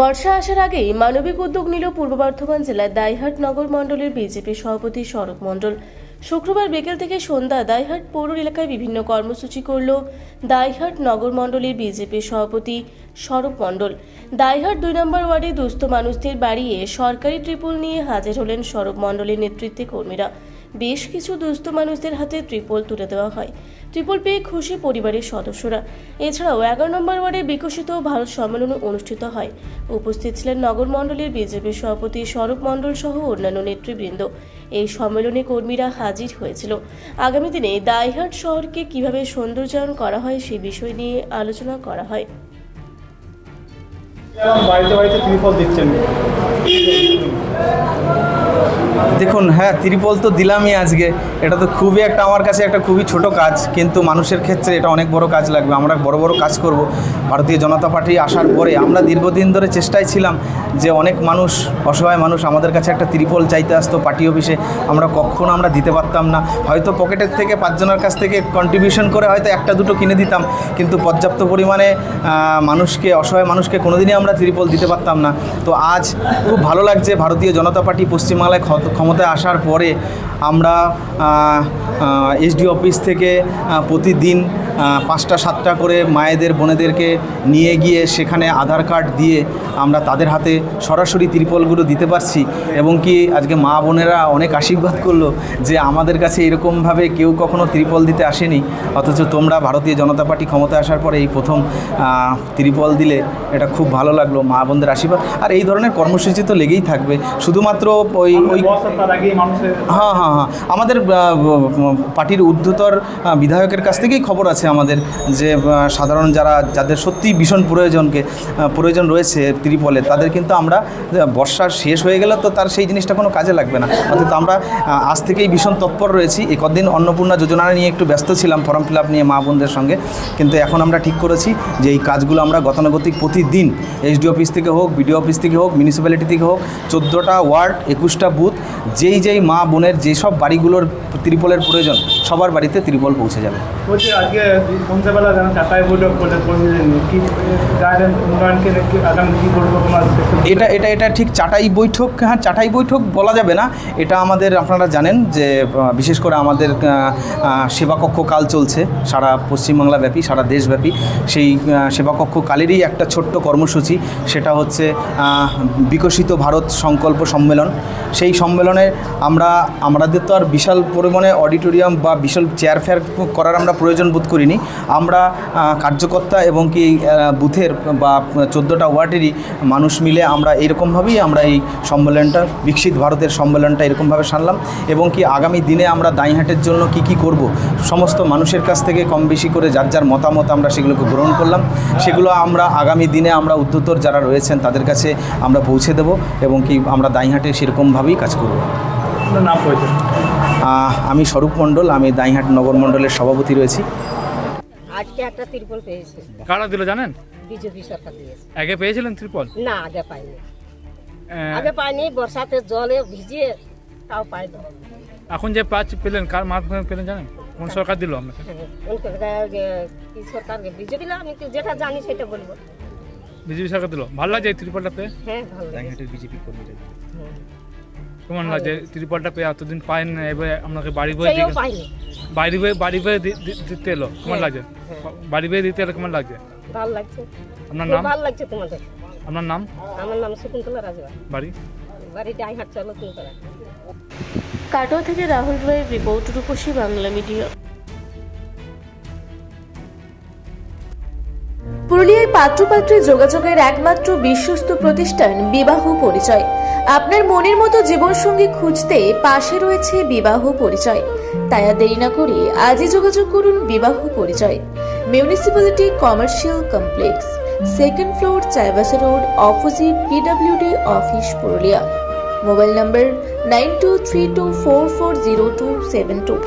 বর্ষা আসার আগেই মানবিক উদ্যোগ নিল পূর্ব বর্ধমান জেলার দাইহাট নগর মণ্ডলের বিজেপি সভাপতি স্বরূপ মণ্ডল। শুক্রবার বিকেল থেকে সন্ধ্যা দাইহাট পৌর এলাকায় বিভিন্ন কর্মসূচি করল দাইহাট নগর মণ্ডলের বিজেপি সভাপতি স্বরূপ মণ্ডল। দাইহাট 2 নম্বর ওয়ার্ডে দুস্থ মানুষদের বাড়িয়ে সরকারি ত্রিপল নিয়ে হাজির হলেন স্বরূপ মণ্ডলের নেতৃত্বে কর্মীরা। বেশ কিছু দুস্থ মানুষদের হাতে ত্রিপল তুলে দেওয়া হয়। ত্রিপল পেয়ে খুশি পরিবারের সদস্যরা। এছাড়াও 11 নম্বর ওয়ার্ডে বিকশিত ভারত সম্মেলন অনুষ্ঠিত হয়। উপস্থিত ছিলেন নগর মণ্ডলের বিজেপি সভাপতি স্বরূপ মণ্ডল সহ অন্যান্য নেতৃবৃন্দ। এই সম্মেলনে কর্মীরা হাজির হয়েছিল। আগামী দিনে দাইহাট শহরকে কিভাবে সৌন্দর্যায়ন করা হয় সেই বিষয় নিয়ে আলোচনা করা হয়। বাড়িতে বাড়িতে ত্রিপল দিচ্ছেন, দেখুন, হ্যাঁ, ত্রিপল তো দিলামই আজকে। এটা তো খুবই একটা আমার কাছে একটা খুবই ছোট কাজ, কিন্তু মানুষের ক্ষেত্রে এটা অনেক বড় কাজ লাগবে। আমরা বড় বড় কাজ করব। ভারতীয় জনতা পার্টি আসার পরে আমরা দীর্ঘদিন ধরে চেষ্টায় ছিলাম যে অনেক মানুষ, অসহায় মানুষ আমাদের কাছে একটা ত্রিপল চাইতে আসতো পার্টি অফিসে। আমরা দিতে পারতাম না। হয়তো পকেটের থেকে 5 জনের কাছ থেকে কন্ট্রিবিউশন করে হয়তো 1-2 কিনে দিতাম, কিন্তু পর্যাপ্ত পরিমাণে মানুষকে, অসহায় মানুষকে কোনোদিনই আমরা ত্রিপল দিতে পারতাম না। তো আজ খুব ভালো লাগছে, ভারতীয় জনতা পার্টি পশ্চিমবাংলায় ক্ষমতায় আসার পরে আমরা এসডি অফিস থেকে প্রতিদিন 5টা-7টা করে মায়েদের, বোনেদেরকে নিয়ে গিয়ে সেখানে আধার কার্ড দিয়ে আমরা তাদের হাতে সরাসরি ত্রিপলগুলো দিতে পারছি। এবং কি আজকে মা বোনেরা অনেক আশীর্বাদ করলো যে আমাদের কাছে এরকমভাবে কেউ কখনো ত্রিপল দিতে আসেনি, অথচ তোমরা ভারতীয় জনতা পার্টি ক্ষমতায় আসার পরে এই প্রথম ত্রিপল দিলে। এটা খুব ভালো লাগলো, মা বোনদের আশীর্বাদ। আর এই ধরনের কর্মসূচি তো লেগেই থাকবে। শুধুমাত্র ওই হ্যাঁ, আমাদের পার্টির ঊর্ধ্বতর বিধায়কের কাছ থেকেই খবর আছে আমাদের যে সাধারণ যাদের সত্যি ভীষণ প্রয়োজন রয়েছে ত্রিপলের, তাদের কিন্তু আমরা বর্ষার শেষ হয়ে গেলে তো তার সেই জিনিসটা কোনো কাজে লাগবে না। অর্থাৎ আমরা আজ থেকেই ভীষণ তৎপর রয়েছি। এই কদিন অন্নপূর্ণা যোজনা নিয়ে একটু ব্যস্ত ছিলাম, ফর্ম ফিল আপ নিয়ে মা বোনদের সঙ্গে, কিন্তু এখন আমরা ঠিক করেছি যে এই কাজগুলো আমরা গতানুগতিক প্রতিদিন এসডি অফিস থেকে হোক, বিডিও অফিস থেকে হোক, মিউনিসিপ্যালিটি থেকে হোক, 14টা ওয়ার্ড, 21টা বুথ, যেই মা বোনের যেসব বাড়িগুলোর ত্রিপলের প্রয়োজন সবার বাড়িতে ত্রিপল পৌঁছে যাবে। বলছি আজকে সন্ধ্যাবেলা চাটাই বৈঠক এটা ঠিক চাটাই বৈঠক, হ্যাঁ, চাটাই বৈঠক বলা যাবে না। এটা আমাদের, আপনারা জানেন যে বিশেষ করে আমাদের সেবাকক্ষ কাল চলছে সারা পশ্চিমবাংলা ব্যাপী, সারা দেশব্যাপী। সেই সেবাকক্ষ কালেরই একটা ছোট্ট কর্মসূচি, সেটা হচ্ছে বিকশিত ভারত সংকল্প সম্মেলন। সেই সম্মেলনে আমাদের তো আর বিশাল পরিমাণে অডিটোরিয়াম বা বিশাল চেয়ার ফেয়ার করার আমরা প্রয়োজন বোধ করিনি। আমরা কার্যকর্তা এবং কি বুথের বা 14টা ওয়ার্ডেরই মানুষ মিলে আমরা এইরকমভাবেই আমরা এই সম্মেলনটা, বিকশিত ভারতের সম্মেলনটা এরকমভাবে সারলাম। এবং কি আগামী দিনে আমরা দাইহাটের জন্য কি করব, সমস্ত মানুষের কাছ থেকে কম বেশি করে যার মতামত আমরা সেগুলোকে গ্রহণ করলাম। সেগুলো আমরা আগামী দিনে আমরা ঊর্ধ্বতর যারা রয়েছেন তাদের কাছে আমরা পৌঁছে দেব এবং কি আমরা দাইহাটে সেরকমভাবেই কাজ করব। আমি স্বরূপ মণ্ডল, আমি দাইহাট নগর মণ্ডলের সভাপতি রয়েছি। আজকে একটা ত্রিপল পেয়েছে। কারা দিল জানেন? বিজেপি সরকার দিয়েছে। আগে পেয়েছিলেন ত্রিপল? না, আগে পাইনি। বর্ষাতে জলে ভিজিয়ে তাও পাইনি। এখন যে পেলেন, কার মাধ্যমে পেলেন জানেন? কোন সরকার দিল আপনাকে? কি সরকার? বিজেপি না, আমি যেটা জানি সেটা বলবো। বিজেপি সরকার দিল। ভালো লাগে এই ত্রিপলটা পেয়ে? হ্যাঁ, ভালো লাগে। দাইহাটের বিজেপি কর্মীরা কেমন লাগে ত্রিপলটা পেয়ে? এতদিন পাইনি, এবার আপনাকে বাড়ি বয়ে দিতে এলো, কেমন লাগছে? বাড়ি বয়ে দিতে এলো, কেমন লাগছে? ভালো লাগছে। আপনার নাম? ভালো লাগছে তোমাদের। আপনার নাম? আমার নাম শকুন্তলা রাজওয়া। বাড়ি দাইহাট চলো তুমি। কাটোয়া থেকে রাহুল রায়ের রিপোর্ট, রূপসী বাংলা মিডিয়া। পুরুলিয়ায় পাত্রপাত্রী যোগাযোগের একমাত্র বিশ্বস্ত প্রতিষ্ঠান বিবাহ পরিচয়। আপনার মনের মতো জীবনসঙ্গী খুঁজতে পাশে রয়েছে বিবাহ পরিচয়। তাই আর দেরি না করে আজই যোগাযোগ করুন বিবাহ পরিচয়। Municipality commercial complex, 2nd floor, Chaibasa road, opposite PWD office, Purulia. Mobile নম্বর 9232440272।